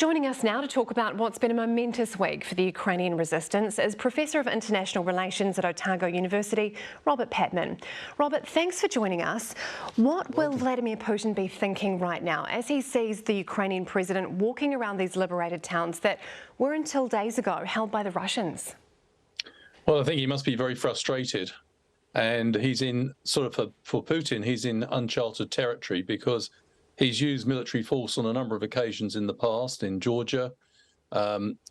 Joining us now to talk about what's been a momentous week for the Ukrainian resistance is Professor of International Relations at Otago University, Robert Patman. Robert, thanks for joining us. What will Vladimir Putin be thinking right now as he sees the Ukrainian president walking around these liberated towns that were until days ago held by the Russians? Well, I think he must be very frustrated. And he's in for Putin, he's in uncharted territory because he's used military force on a number of occasions in the past, in Georgia,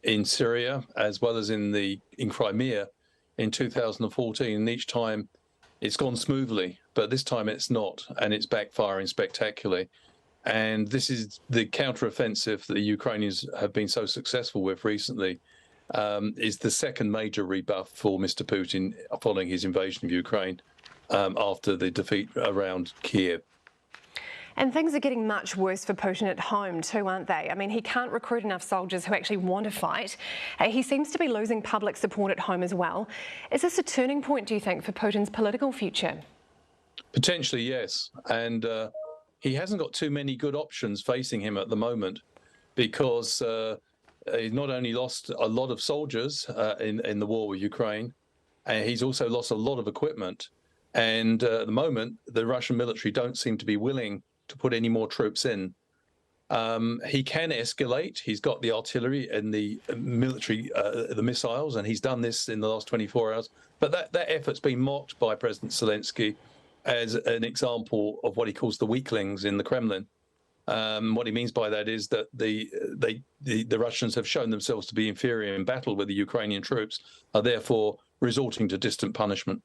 in Syria, as well as in Crimea in 2014. And each time it's gone smoothly, but this time it's not, and it's backfiring spectacularly. And this is the counteroffensive that the Ukrainians have been so successful with recently, is the second major rebuff for Mr. Putin following his invasion of Ukraine after the defeat around Kiev. And things are getting much worse for Putin at home too, aren't they? I mean, he can't recruit enough soldiers who actually want to fight. He seems to be losing public support at home as well. Is this a turning point, do you think, for Putin's political future? Potentially, yes. And he hasn't got too many good options facing him at the moment because he's not only lost a lot of soldiers in the war with Ukraine, he's also lost a lot of equipment. And at the moment, the Russian military don't seem to be willing to put any more troops in. He can escalate. He's got the artillery and the military, the missiles, and he's done this in the last 24 hours. But that effort's been mocked by President Zelensky as an example of what he calls the weaklings in the Kremlin. What he means by that is that the Russians have shown themselves to be inferior in battle with the Ukrainian troops, are therefore resorting to distant punishment.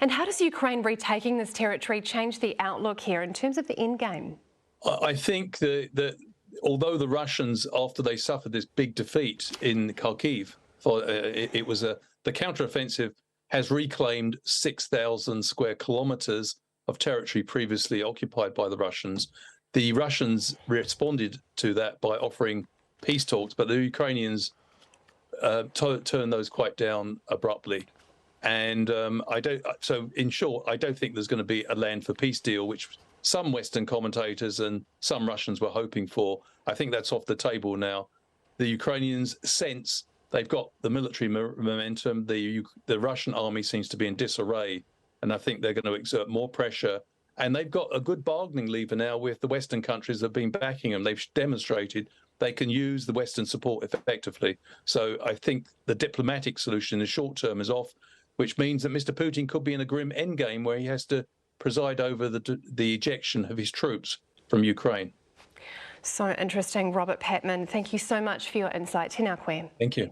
And how does Ukraine retaking this territory change the outlook here in terms of the end game? I think that although the Russians, after they suffered this big defeat in Kharkiv, the counteroffensive has reclaimed 6,000 square kilometers of territory previously occupied by the Russians. The Russians responded to that by offering peace talks, but the Ukrainians turned those quite down abruptly. And so in short, I don't think there's going to be a land for peace deal, which some Western commentators and some Russians were hoping for. I think that's off the table now. The Ukrainians sense they've got the military momentum. The Russian army seems to be in disarray, and I think they're going to exert more pressure. And they've got a good bargaining lever now with the Western countries that have been backing them. They've demonstrated they can use the Western support effectively. So I think the diplomatic solution in the short term is off, which means that Mr. Putin could be in a grim endgame where he has to preside over the ejection of his troops from Ukraine. So interesting, Robert Patman. Thank you so much for your insight. Tēnā koe. Thank you.